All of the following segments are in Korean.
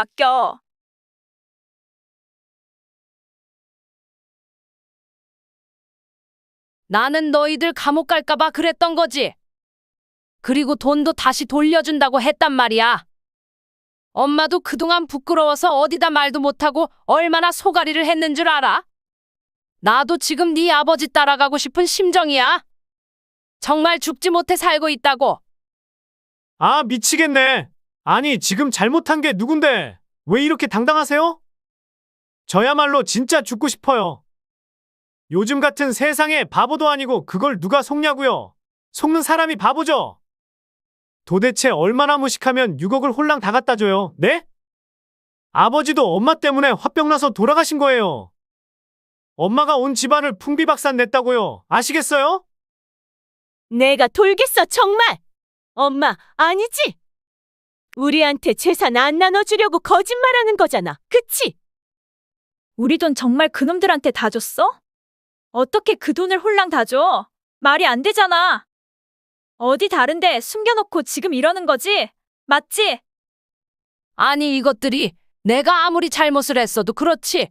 바뀌어. 나는 너희들 감옥 갈까봐 그랬던 거지. 그리고 돈도 다시 돌려준다고 했단 말이야. 엄마도 그동안 부끄러워서 어디다 말도 못하고 얼마나 소가리를 했는 줄 알아? 나도 지금 네 아버지 따라가고 싶은 심정이야. 정말 죽지 못해 살고 있다고. 아, 미치겠네. 아니, 지금 잘못한 게 누군데? 왜 이렇게 당당하세요? 저야말로 진짜 죽고 싶어요. 요즘 같은 세상에 바보도 아니고 그걸 누가 속냐고요? 속는 사람이 바보죠? 도대체 얼마나 무식하면 6억을 홀랑 다 갖다 줘요? 네? 아버지도 엄마 때문에 화병나서 돌아가신 거예요. 엄마가 온 집안을 풍비박산 냈다고요. 아시겠어요? 내가 돌겠어, 정말. 엄마, 아니지? 우리한테 재산 안 나눠주려고 거짓말하는 거잖아. 그치? 우리 돈 정말 그놈들한테 다 줬어? 어떻게 그 돈을 홀랑 다 줘? 말이 안 되잖아. 어디 다른데 숨겨놓고 지금 이러는 거지? 맞지? 아니 이것들이 내가 아무리 잘못을 했어도 그렇지.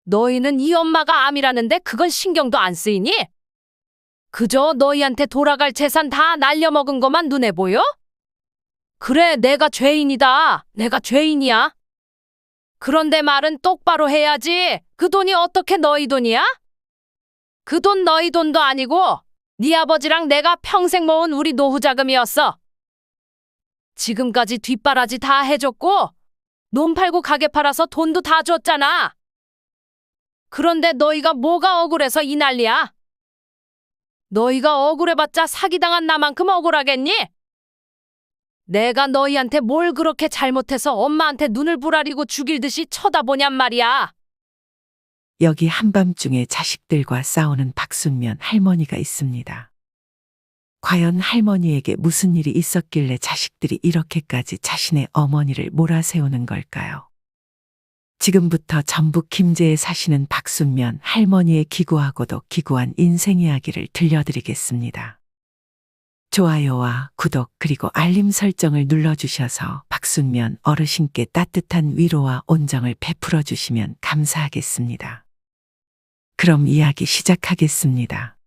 너희는 이 엄마가 암이라는데 그건 신경도 안 쓰이니? 그저 너희한테 돌아갈 재산 다 날려먹은 것만 눈에 보여? 그래, 내가 죄인이다. 내가 죄인이야. 그런데 말은 똑바로 해야지. 그 돈이 어떻게 너희 돈이야? 그 돈 너희 돈도 아니고 네 아버지랑 내가 평생 모은 우리 노후 자금이었어. 지금까지 뒷바라지 다 해줬고 논 팔고 가게 팔아서 돈도 다 줬잖아. 그런데 너희가 뭐가 억울해서 이 난리야? 너희가 억울해봤자 사기당한 나만큼 억울하겠니? 내가 너희한테 뭘 그렇게 잘못해서 엄마한테 눈을 부라리고 죽일 듯이 쳐다보냔 말이야. 여기 한밤중에 자식들과 싸우는 박순면 할머니가 있습니다. 과연 할머니에게 무슨 일이 있었길래 자식들이 이렇게까지 자신의 어머니를 몰아세우는 걸까요? 지금부터 전북 김제에 사시는 박순면 할머니의 기구하고도 기구한 인생 이야기를 들려드리겠습니다. 좋아요와 구독 그리고 알림 설정을 눌러주셔서 박순면 어르신께 따뜻한 위로와 온정을 베풀어 주시면 감사하겠습니다. 그럼 이야기 시작하겠습니다.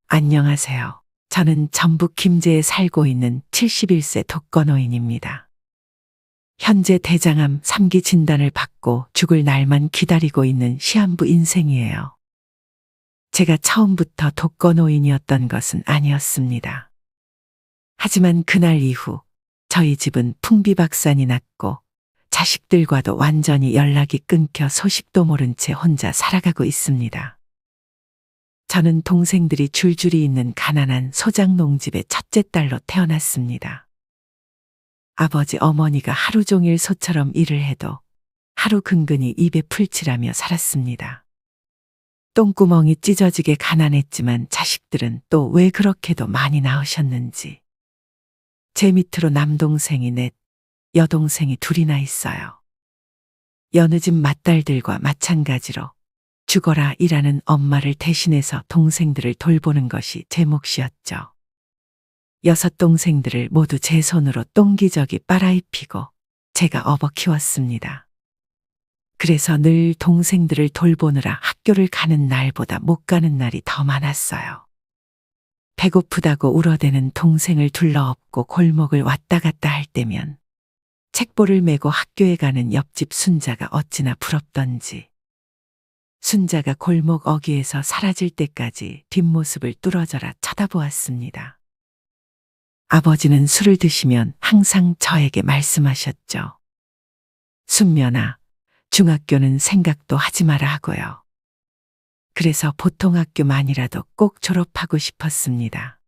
안녕하세요. 저는 전북 김제에 살고 있는 71세 독거노인입니다. 현재 대장암 3기 진단을 받고 죽을 날만 기다리고 있는 시한부 인생이에요. 제가 처음부터 독거노인이었던 것은 아니었습니다. 하지만 그날 이후 저희 집은 풍비박산이 났고 자식들과도 완전히 연락이 끊겨 소식도 모른 채 혼자 살아가고 있습니다. 저는 동생들이 줄줄이 있는 가난한 소작농집의 첫째 딸로 태어났습니다. 아버지 어머니가 하루 종일 소처럼 일을 해도 하루 근근히 입에 풀칠하며 살았습니다. 똥구멍이 찢어지게 가난했지만 자식들은 또 왜 그렇게도 많이 낳으셨는지. 제 밑으로 남동생이 넷, 여동생이 둘이나 있어요. 여느 집 맏딸들과 마찬가지로 죽어라 일하는 엄마를 대신해서 동생들을 돌보는 것이 제 몫이었죠. 6 동생들을 모두 제 손으로 똥기저귀 빨아입히고 제가 업어 키웠습니다. 그래서 늘 동생들을 돌보느라 학교를 가는 날보다 못 가는 날이 더 많았어요. 배고프다고 울어대는 동생을 둘러엎고 골목을 왔다 갔다 할 때면 책보를 메고 학교에 가는 옆집 순자가 어찌나 부럽던지. 순자가 골목 어귀에서 사라질 때까지 뒷모습을 뚫어져라 쳐다보았습니다. 아버지는 술을 드시면 항상 저에게 말씀하셨죠. 순면아, 중학교는 생각도 하지 마라 하고요. 그래서 보통학교만이라도 꼭 졸업하고 싶었습니다.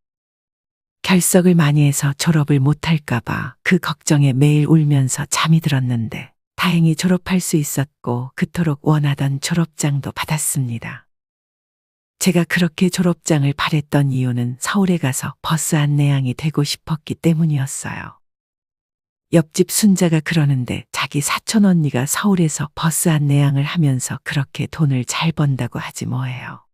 결석을 많이 해서 졸업을 못할까봐 그 걱정에 매일 울면서 잠이 들었는데 다행히 졸업할 수 있었고 그토록 원하던 졸업장도 받았습니다. 제가 그렇게 졸업장을 바랬던 이유는 서울에 가서 버스 안내양이 되고 싶었기 때문이었어요. 옆집 순자가 그러는데 자기 사촌 언니가 서울에서 버스 안내양을 하면서 그렇게 돈을 잘 번다고 하지 뭐예요.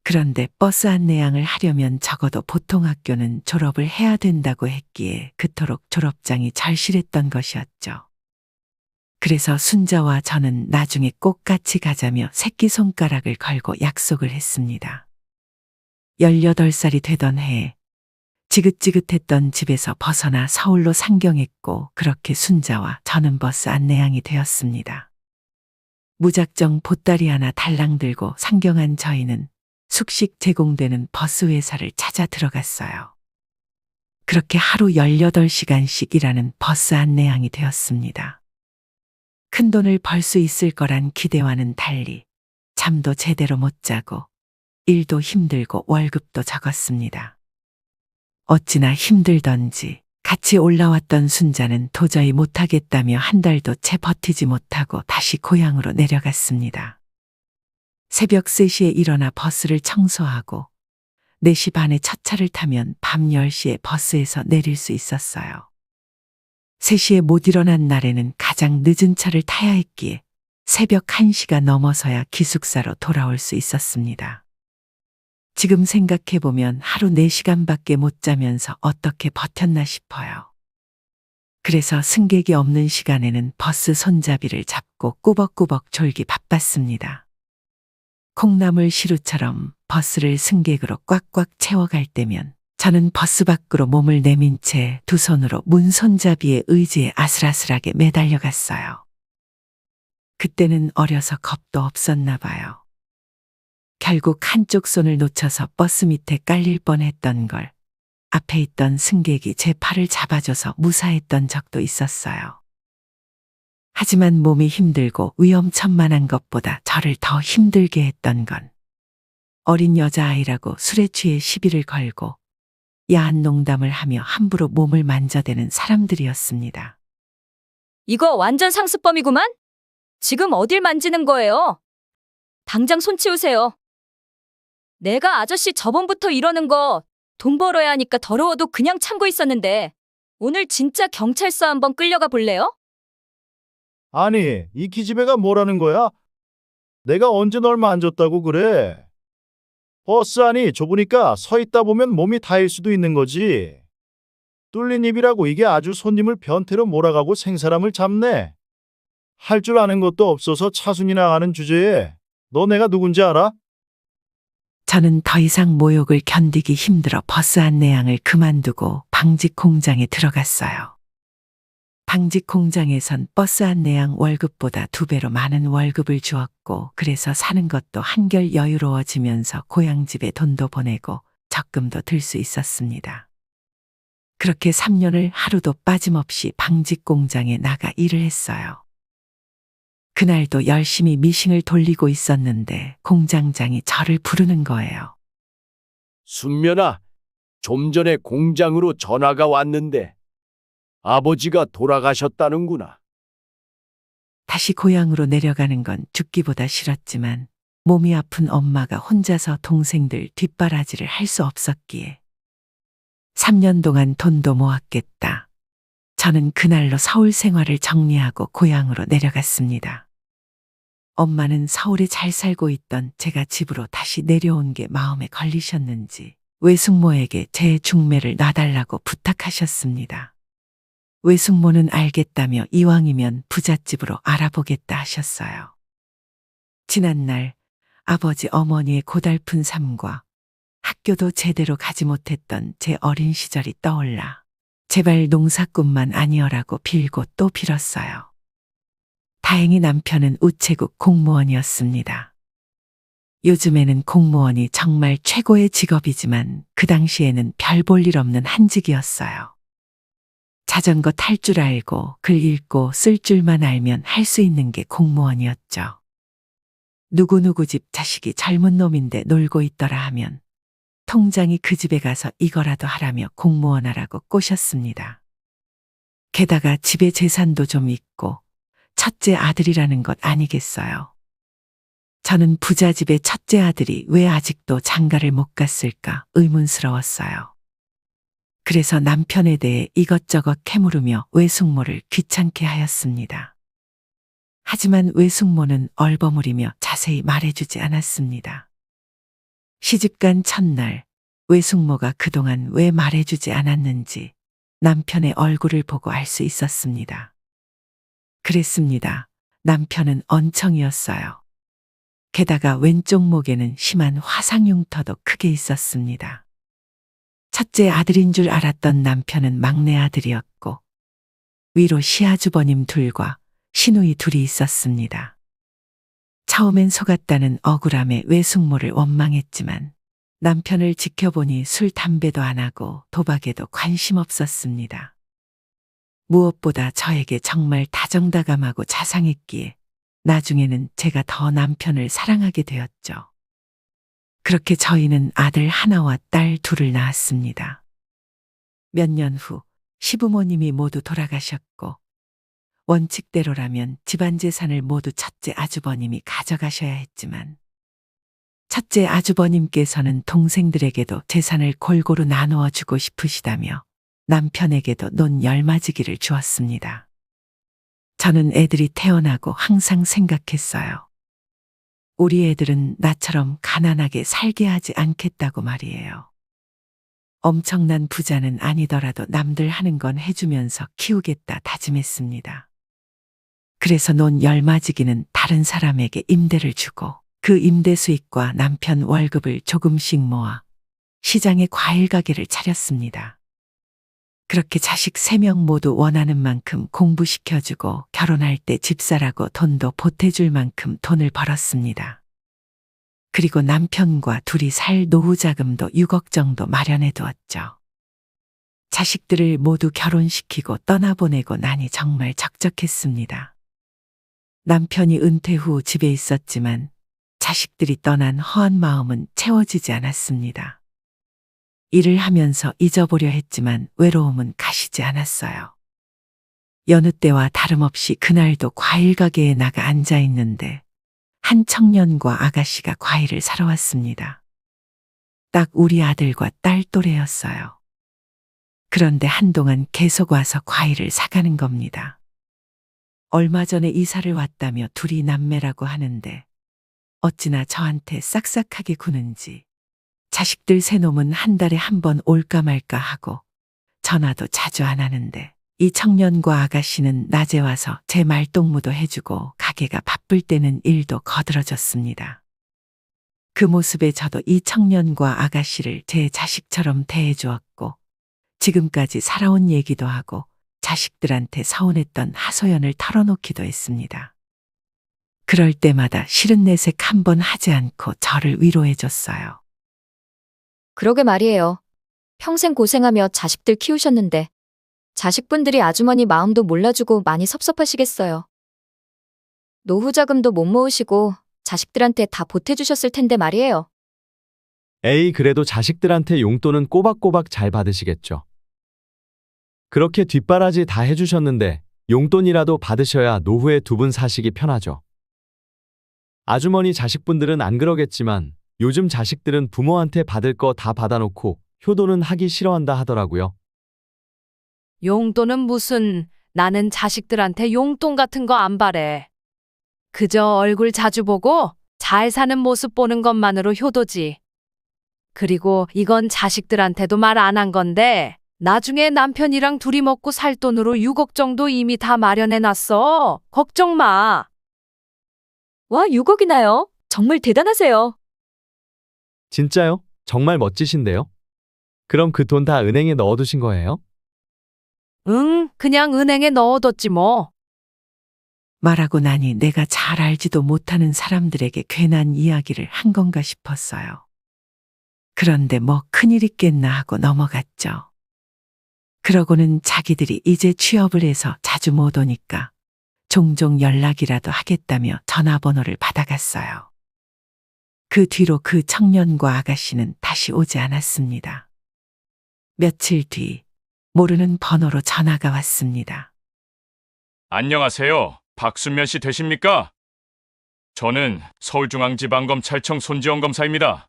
그런데 버스 안내양을 하려면 적어도 보통 학교는 졸업을 해야 된다고 했기에 그토록 졸업장이 절실했던 것이었죠. 그래서 순자와 저는 나중에 꼭 같이 가자며 새끼손가락을 걸고 약속을 했습니다. 18살이 되던 해에 지긋지긋했던 집에서 벗어나 서울로 상경했고 그렇게 순자와 저는 버스 안내양이 되었습니다. 무작정 보따리 하나 달랑 들고 상경한 저희는 숙식 제공되는 버스 회사를 찾아 들어갔어요. 그렇게 하루 18시간씩 일하는 버스 안내양이 되었습니다. 큰돈을 벌 수 있을 거란 기대와는 달리 잠도 제대로 못 자고 일도 힘들고 월급도 적었습니다. 어찌나 힘들던지 같이 올라왔던 순자는 도저히 못하겠다며 한 달도 채 버티지 못하고 다시 고향으로 내려갔습니다. 새벽 3시에 일어나 버스를 청소하고 4시 반에 첫 차를 타면 밤 10시에 버스에서 내릴 수 있었어요. 3시에 못 일어난 날에는 가장 늦은 차를 타야 했기에 새벽 1시가 넘어서야 기숙사로 돌아올 수 있었습니다. 지금 생각해보면 하루 4시간밖에 못 자면서 어떻게 버텼나 싶어요. 그래서 승객이 없는 시간에는 버스 손잡이를 잡고 꾸벅꾸벅 졸기 바빴습니다. 콩나물 시루처럼 버스를 승객으로 꽉꽉 채워갈 때면 저는 버스 밖으로 몸을 내민 채 두 손으로 문 손잡이의 의지에 아슬아슬하게 매달려 갔어요. 그때는 어려서 겁도 없었나 봐요. 결국 한쪽 손을 놓쳐서 버스 밑에 깔릴 뻔했던 걸 앞에 있던 승객이 제 팔을 잡아줘서 무사했던 적도 있었어요. 하지만 몸이 힘들고 위험천만한 것보다 저를 더 힘들게 했던 건 어린 여자아이라고 술에 취해 시비를 걸고 야한 농담을 하며 함부로 몸을 만져대는 사람들이었습니다. 이거 완전 상습범이구만? 지금 어딜 만지는 거예요? 당장 손 치우세요. 내가 아저씨 저번부터 이러는 거 돈 벌어야 하니까 더러워도 그냥 참고 있었는데 오늘 진짜 경찰서 한번 끌려가 볼래요? 아니, 이 기집애가 뭐라는 거야? 내가 언제 널 만졌다고 그래? 버스 안이 좁으니까 서 있다 보면 몸이 닿을 수도 있는 거지. 뚫린 입이라고 이게 아주 손님을 변태로 몰아가고 생사람을 잡네. 할 줄 아는 것도 없어서 차순이 나가는 주제에 너 내가 누군지 알아? 저는 더 이상 모욕을 견디기 힘들어 버스 안내양을 그만두고 방직 공장에 들어갔어요. 방직 공장에선 버스 안내양 월급보다 2배로 많은 월급을 주었고 그래서 사는 것도 한결 여유로워지면서 고향집에 돈도 보내고 적금도 들 수 있었습니다. 그렇게 3년을 하루도 빠짐없이 방직 공장에 나가 일을 했어요. 그날도 열심히 미싱을 돌리고 있었는데 공장장이 저를 부르는 거예요. 순면아, 좀 전에 공장으로 전화가 왔는데 아버지가 돌아가셨다는구나. 다시 고향으로 내려가는 건 죽기보다 싫었지만 몸이 아픈 엄마가 혼자서 동생들 뒷바라지를 할 수 없었기에 3년 동안 돈도 모았겠다. 저는 그날로 서울 생활을 정리하고 고향으로 내려갔습니다. 엄마는 서울에 잘 살고 있던 제가 집으로 다시 내려온 게 마음에 걸리셨는지 외숙모에게 제 중매를 놔달라고 부탁하셨습니다. 외숙모는 알겠다며 이왕이면 부잣집으로 알아보겠다 하셨어요. 지난날 아버지 어머니의 고달픈 삶과 학교도 제대로 가지 못했던 제 어린 시절이 떠올라 제발 농사꾼만 아니어라고 빌고 또 빌었어요. 다행히 남편은 우체국 공무원이었습니다. 요즘에는 공무원이 정말 최고의 직업이지만 그 당시에는 별 볼 일 없는 한직이었어요. 자전거 탈 줄 알고 글 읽고 쓸 줄만 알면 할 수 있는 게 공무원이었죠. 누구누구 집 자식이 젊은 놈인데 놀고 있더라 하면 통장이 그 집에 가서 이거라도 하라며 공무원 하라고 꼬셨습니다. 게다가 집에 재산도 좀 있고 첫째 아들이라는 것 아니겠어요. 저는 부잣집의 첫째 아들이 왜 아직도 장가를 못 갔을까 의문스러웠어요. 그래서 남편에 대해 이것저것 캐물으며 외숙모를 귀찮게 하였습니다. 하지만 외숙모는 얼버무리며 자세히 말해주지 않았습니다. 시집간 첫날 외숙모가 그동안 왜 말해주지 않았는지 남편의 얼굴을 보고 알 수 있었습니다. 그랬습니다. 남편은 언청이었어요. 게다가 왼쪽 목에는 심한 화상 흉터도 크게 있었습니다. 첫째 아들인 줄 알았던 남편은 막내 아들이었고 위로 시아주버님 둘과 시누이 둘이 있었습니다. 처음엔 속았다는 억울함에 외숙모를 원망했지만 남편을 지켜보니 술, 담배도 안 하고 도박에도 관심 없었습니다. 무엇보다 저에게 정말 다정다감하고 자상했기에 나중에는 제가 더 남편을 사랑하게 되었죠. 그렇게 저희는 아들 하나와 딸 둘을 낳았습니다. 몇 년 후 시부모님이 모두 돌아가셨고 원칙대로라면 집안 재산을 모두 첫째 아주버님이 가져가셔야 했지만 첫째 아주버님께서는 동생들에게도 재산을 골고루 나누어 주고 싶으시다며 남편에게도 논 10마지기를 주었습니다. 저는 애들이 태어나고 항상 생각했어요. 우리 애들은 나처럼 가난하게 살게 하지 않겠다고 말이에요. 엄청난 부자는 아니더라도 남들 하는 건 해주면서 키우겠다 다짐했습니다. 그래서 논 10마지기는 다른 사람에게 임대를 주고 그 임대 수익과 남편 월급을 조금씩 모아 시장에 과일 가게를 차렸습니다. 그렇게 자식 3명 모두 원하는 만큼 공부시켜주고 결혼할 때 집사라고 돈도 보태줄 만큼 돈을 벌었습니다. 그리고 남편과 둘이 살 노후 자금도 6억 정도 마련해 두었죠. 자식들을 모두 결혼시키고 떠나보내고 나니 정말 적적했습니다. 남편이 은퇴 후 집에 있었지만 자식들이 떠난 허한 마음은 채워지지 않았습니다. 일을 하면서 잊어보려 했지만 외로움은 가시지 않았어요. 여느 때와 다름없이 그날도 과일 가게에 나가 앉아 있는데 한 청년과 아가씨가 과일을 사러 왔습니다. 딱 우리 아들과 딸 또래였어요. 그런데 한동안 계속 와서 과일을 사가는 겁니다. 얼마 전에 이사를 왔다며 둘이 남매라고 하는데 어찌나 저한테 싹싹하게 구는지 자식들 세 놈은 한 달에 한 번 올까 말까 하고 전화도 자주 안 하는데 이 청년과 아가씨는 낮에 와서 제 말동무도 해주고 가게가 바쁠 때는 일도 거들어줬습니다. 그 모습에 저도 이 청년과 아가씨를 제 자식처럼 대해주었고 지금까지 살아온 얘기도 하고 자식들한테 서운했던 하소연을 털어놓기도 했습니다. 그럴 때마다 싫은 내색 한 번 하지 않고 저를 위로해줬어요. 그러게 말이에요. 평생 고생하며 자식들 키우셨는데 자식분들이 아주머니 마음도 몰라주고 많이 섭섭하시겠어요. 노후 자금도 못 모으시고 자식들한테 다 보태주셨을 텐데 말이에요. 에이, 그래도 자식들한테 용돈은 꼬박꼬박 잘 받으시겠죠. 그렇게 뒷바라지 다 해주셨는데 용돈이라도 받으셔야 노후에 두 분 사시기 편하죠. 아주머니 자식분들은 안 그러겠지만 요즘 자식들은 부모한테 받을 거 다 받아놓고 효도는 하기 싫어한다 하더라고요. 용돈은 무슨, 나는 자식들한테 용돈 같은 거 안 바래. 그저 얼굴 자주 보고 잘 사는 모습 보는 것만으로 효도지. 그리고 이건 자식들한테도 말 안 한 건데 나중에 남편이랑 둘이 먹고 살 돈으로 6억 정도 이미 다 마련해놨어. 걱정 마. 와, 6억이나요? 정말 대단하세요. 진짜요? 정말 멋지신데요? 그럼 그 돈 다 은행에 넣어두신 거예요? 응, 그냥 은행에 넣어뒀지 뭐. 말하고 나니 내가 잘 알지도 못하는 사람들에게 괜한 이야기를 한 건가 싶었어요. 그런데 뭐 큰일 있겠나 하고 넘어갔죠. 그러고는 자기들이 이제 취업을 해서 자주 못 오니까 종종 연락이라도 하겠다며 전화번호를 받아갔어요. 그 뒤로 그 청년과 아가씨는 다시 오지 않았습니다. 며칠 뒤 모르는 번호로 전화가 왔습니다. 안녕하세요. 박순면 씨 되십니까? 저는 서울중앙지방검찰청 손지원 검사입니다.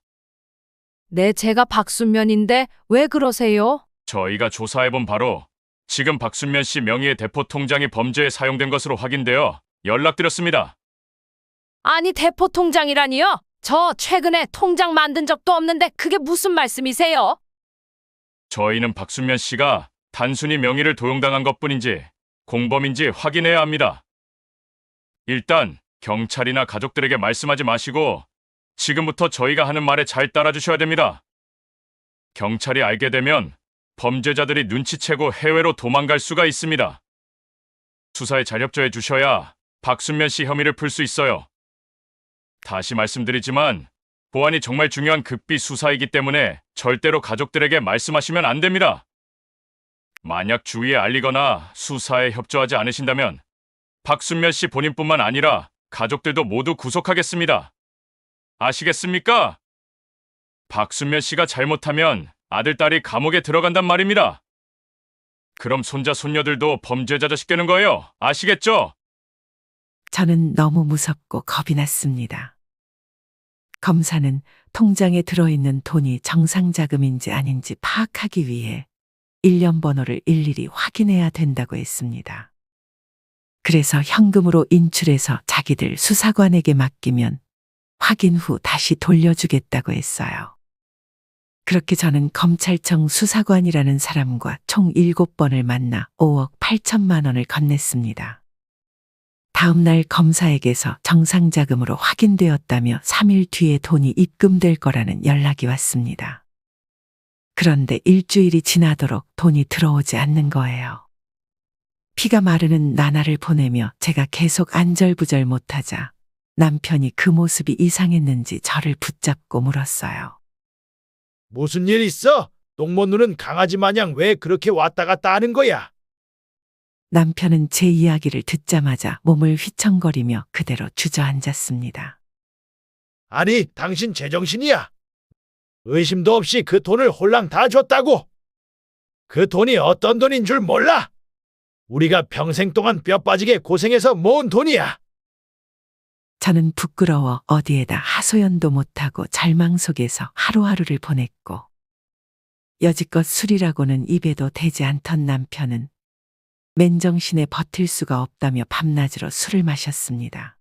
네, 제가 박순면인데 왜 그러세요? 저희가 조사해본 바로 지금 박순면 씨 명의의 대포 통장이 범죄에 사용된 것으로 확인되어 연락드렸습니다. 아니, 대포 통장이라니요? 저 최근에 통장 만든 적도 없는데 그게 무슨 말씀이세요? 저희는 박순면 씨가 단순히 명의를 도용당한 것뿐인지 공범인지 확인해야 합니다. 일단 경찰이나 가족들에게 말씀하지 마시고 지금부터 저희가 하는 말에 잘 따라주셔야 됩니다. 경찰이 알게 되면 범죄자들이 눈치채고 해외로 도망갈 수가 있습니다. 수사에 잘 협조해 주셔야 박순면 씨 혐의를 풀 수 있어요. 다시 말씀드리지만 보안이 정말 중요한 극비 수사이기 때문에 절대로 가족들에게 말씀하시면 안 됩니다. 만약 주위에 알리거나 수사에 협조하지 않으신다면 박순면 씨 본인뿐만 아니라 가족들도 모두 구속하겠습니다. 아시겠습니까? 박순면 씨가 잘못하면 아들, 딸이 감옥에 들어간단 말입니다. 그럼 손자, 손녀들도 범죄자 자식 되는 거예요. 아시겠죠? 저는 너무 무섭고 겁이 났습니다. 검사는 통장에 들어있는 돈이 정상자금인지 아닌지 파악하기 위해 일련 번호를 일일이 확인해야 된다고 했습니다. 그래서 현금으로 인출해서 자기들 수사관에게 맡기면 확인 후 다시 돌려주겠다고 했어요. 그렇게 저는 검찰청 수사관이라는 사람과 총 7번을 만나 5억 8천만 원을 건넸습니다. 다음 날 검사에게서 정상자금으로 확인되었다며 3일 뒤에 돈이 입금될 거라는 연락이 왔습니다. 그런데 일주일이 지나도록 돈이 들어오지 않는 거예요. 피가 마르는 나날을 보내며 제가 계속 안절부절 못하자 남편이 그 모습이 이상했는지 저를 붙잡고 물었어요. 무슨 일 있어? 똥못 누는 강아지 마냥 왜 그렇게 왔다 갔다 하는 거야? 남편은 제 이야기를 듣자마자 몸을 휘청거리며 그대로 주저앉았습니다. 아니, 당신 제정신이야? 의심도 없이 그 돈을 홀랑 다 줬다고? 그 돈이 어떤 돈인 줄 몰라? 우리가 평생 동안 뼈 빠지게 고생해서 모은 돈이야. 저는 부끄러워 어디에다 하소연도 못하고 절망 속에서 하루하루를 보냈고 여지껏 술이라고는 입에도 대지 않던 남편은 맨정신에 버틸 수가 없다며 밤낮으로 술을 마셨습니다.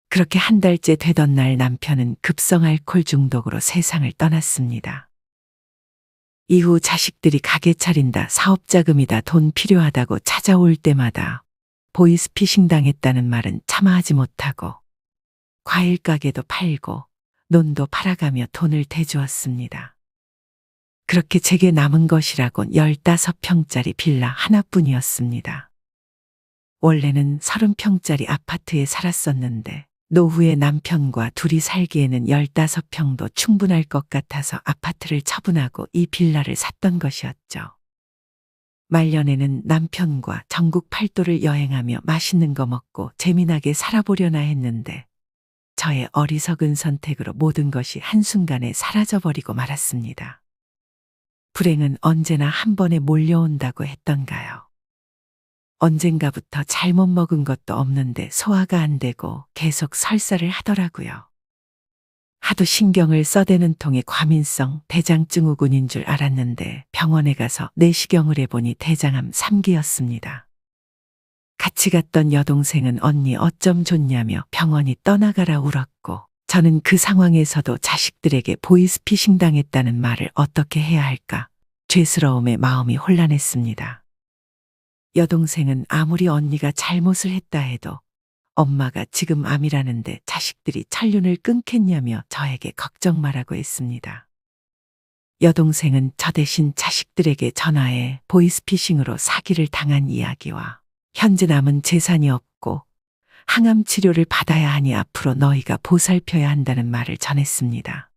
그렇게 한 달째 되던 날 남편은 급성 알코올 중독으로 세상을 떠났습니다. 이후 자식들이 가게 차린다, 사업자금이다, 돈 필요하다고 찾아올 때마다 보이스피싱 당했다는 말은 참아하지 못하고 과일 가게도 팔고 논도 팔아가며 돈을 대주었습니다. 그렇게 제게 남은 것이라곤 15평짜리 빌라 하나뿐이었습니다. 원래는 30평짜리 아파트에 살았었는데 노후에 남편과 둘이 살기에는 15평도 충분할 것 같아서 아파트를 처분하고 이 빌라를 샀던 것이었죠. 말년에는 남편과 전국 팔도를 여행하며 맛있는 거 먹고 재미나게 살아보려나 했는데 저의 어리석은 선택으로 모든 것이 한순간에 사라져버리고 말았습니다. 불행은 언제나 한 번에 몰려온다고 했던가요? 언젠가부터 잘못 먹은 것도 없는데 소화가 안 되고 계속 설사를 하더라고요. 하도 신경을 써대는 통에 과민성 대장증후군인 줄 알았는데 병원에 가서 내시경을 해보니 대장암 3기였습니다. 같이 갔던 여동생은 언니 어쩜 좋냐며 병원이 떠나가라 울었고 저는 그 상황에서도 자식들에게 보이스피싱 당했다는 말을 어떻게 해야 할까 죄스러움에 마음이 혼란했습니다. 여동생은 아무리 언니가 잘못을 했다 해도 엄마가 지금 암이라는데 자식들이 천륜을 끊겠냐며 저에게 걱정 말라고 했습니다. 여동생은 저 대신 자식들에게 전화해 보이스피싱으로 사기를 당한 이야기와 현재 남은 재산이 없고 항암 치료를 받아야 하니 앞으로 너희가 보살펴야 한다는 말을 전했습니다.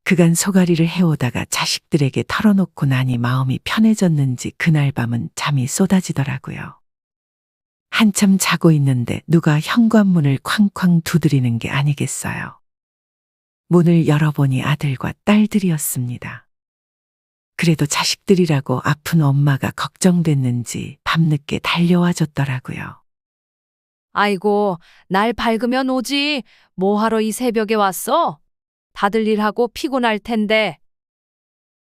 그간 소가리를 해오다가 자식들에게 털어놓고 나니 마음이 편해졌는지 그날 밤은 잠이 쏟아지더라고요. 한참 자고 있는데 누가 현관문을 쾅쾅 두드리는 게 아니겠어요. 문을 열어보니 아들과 딸들이었습니다. 그래도 자식들이라고 아픈 엄마가 걱정됐는지 밤늦게 달려와 줬더라고요. 아이고, 날 밝으면 오지. 뭐하러 이 새벽에 왔어? 다들 일하고 피곤할 텐데.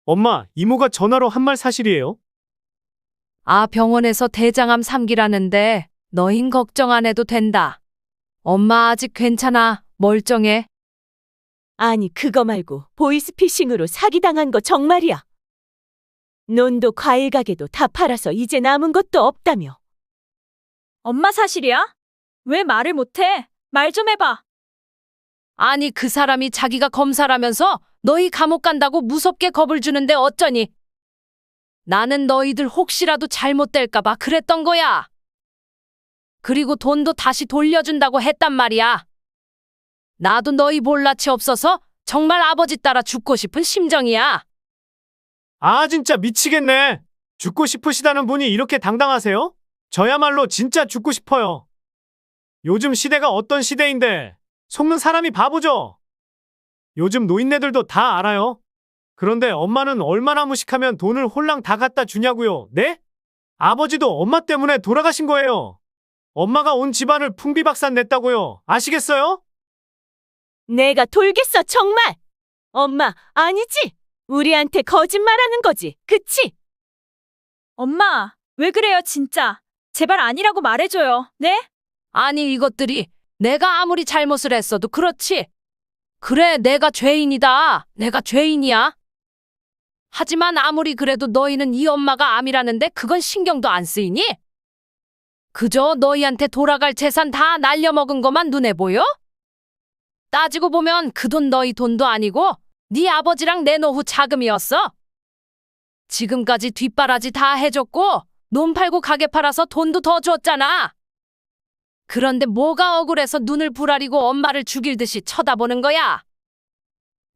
엄마, 이모가 전화로 한 말 사실이에요? 아, 병원에서 대장암 3기라는데 너흰 걱정 안 해도 된다. 엄마 아직 괜찮아. 멀쩡해. 아니, 그거 말고 보이스피싱으로 사기당한 거 정말이야. 논도 과일 가게도 다 팔아서 이제 남은 것도 없다며. 엄마 사실이야? 왜 말을 못해? 말 좀 해봐. 아니, 그 사람이 자기가 검사라면서 너희 감옥 간다고 무섭게 겁을 주는데 어쩌니? 나는 너희들 혹시라도 잘못될까봐 그랬던 거야. 그리고 돈도 다시 돌려준다고 했단 말이야. 나도 너희 볼라치 없어서 정말 아버지 따라 죽고 싶은 심정이야. 아, 진짜 미치겠네. 죽고 싶으시다는 분이 이렇게 당당하세요? 저야말로 진짜 죽고 싶어요. 요즘 시대가 어떤 시대인데 속는 사람이 바보죠. 요즘 노인네들도 다 알아요. 그런데 엄마는 얼마나 무식하면 돈을 홀랑 다 갖다 주냐고요. 네? 아버지도 엄마 때문에 돌아가신 거예요. 엄마가 온 집안을 풍비박산 냈다고요. 아시겠어요? 내가 돌겠어, 정말. 엄마, 아니지? 우리한테 거짓말하는 거지, 그치? 엄마, 왜 그래요, 진짜? 제발 아니라고 말해줘요. 네? 아니, 이것들이 내가 아무리 잘못을 했어도 그렇지. 그래, 내가 죄인이다. 내가 죄인이야. 하지만 아무리 그래도 너희는 이 엄마가 암이라는데 그건 신경도 안 쓰이니? 그저 너희한테 돌아갈 재산 다 날려먹은 것만 눈에 보여? 따지고 보면 그 돈 너희 돈도 아니고 네 아버지랑 내 노후 자금이었어. 지금까지 뒷바라지 다 해줬고 논 팔고 가게 팔아서 돈도 더 줬잖아. 그런데 뭐가 억울해서 눈을 부라리고 엄마를 죽일 듯이 쳐다보는 거야?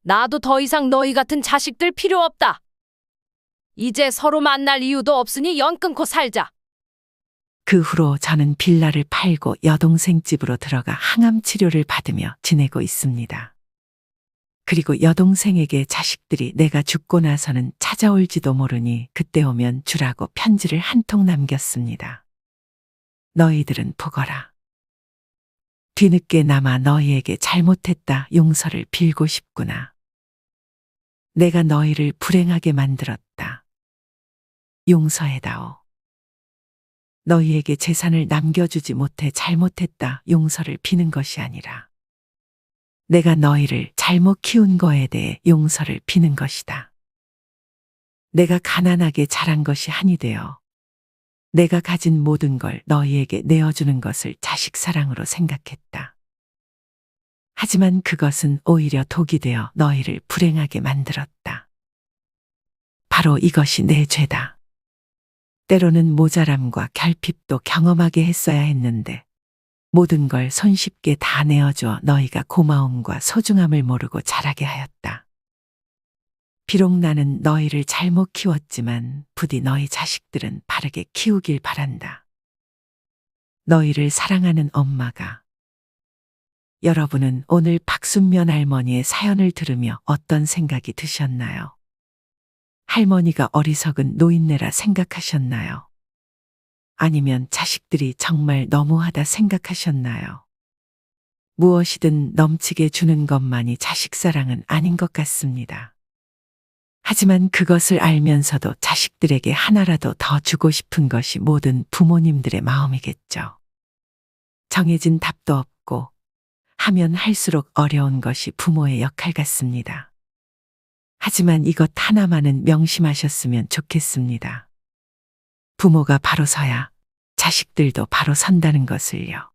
나도 더 이상 너희 같은 자식들 필요 없다. 이제 서로 만날 이유도 없으니 연 끊고 살자. 그 후로 저는 빌라를 팔고 여동생 집으로 들어가 항암 치료를 받으며 지내고 있습니다. 그리고 여동생에게 자식들이 내가 죽고 나서는 찾아올지도 모르니 그때 오면 주라고 편지를 한 통 남겼습니다. 너희들은 보거라. 뒤늦게나마 너희에게 잘못했다 용서를 빌고 싶구나. 내가 너희를 불행하게 만들었다. 용서해다오. 너희에게 재산을 남겨주지 못해 잘못했다 용서를 비는 것이 아니라 내가 너희를 잘못 키운 거에 대해 용서를 비는 것이다. 내가 가난하게 자란 것이 한이 되어 내가 가진 모든 걸 너희에게 내어주는 것을 자식 사랑으로 생각했다. 하지만 그것은 오히려 독이 되어 너희를 불행하게 만들었다. 바로 이것이 내 죄다. 때로는 모자람과 결핍도 경험하게 했어야 했는데 모든 걸 손쉽게 다 내어줘 너희가 고마움과 소중함을 모르고 자라게 하였다. 비록 나는 너희를 잘못 키웠지만 부디 너희 자식들은 바르게 키우길 바란다. 너희를 사랑하는 엄마가. 여러분은 오늘 박순면 할머니의 사연을 들으며 어떤 생각이 드셨나요? 할머니가 어리석은 노인네라 생각하셨나요? 아니면 자식들이 정말 너무하다 생각하셨나요? 무엇이든 넘치게 주는 것만이 자식 사랑은 아닌 것 같습니다. 하지만 그것을 알면서도 자식들에게 하나라도 더 주고 싶은 것이 모든 부모님들의 마음이겠죠. 정해진 답도 없고 하면 할수록 어려운 것이 부모의 역할 같습니다. 하지만 이것 하나만은 명심하셨으면 좋겠습니다. 부모가 바로 서야 자식들도 바로 선다는 것을요.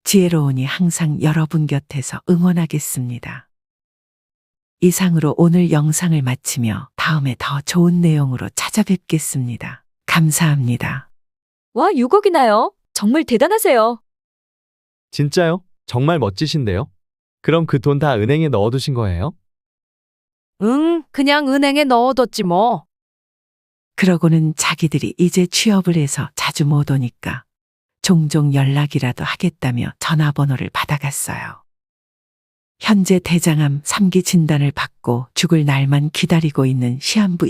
지혜로운이 항상 여러분 곁에서 응원하겠습니다. 이상으로 오늘 영상을 마치며 다음에 더 좋은 내용으로 찾아뵙겠습니다. 감사합니다. 와, 6억이나요? 정말 대단하세요. 진짜요? 정말 멋지신데요? 그럼 그 돈 다 은행에 넣어두신 거예요? 응, 그냥 은행에 넣어뒀지 뭐. 그러고는 자기들이 이제 취업을 해서 자주 못 오니까 종종 연락이라도 하겠다며 전화번호를 받아갔어요. 현재 대장암 3기 진단을 받고 죽을 날만 기다리고 있는 시한부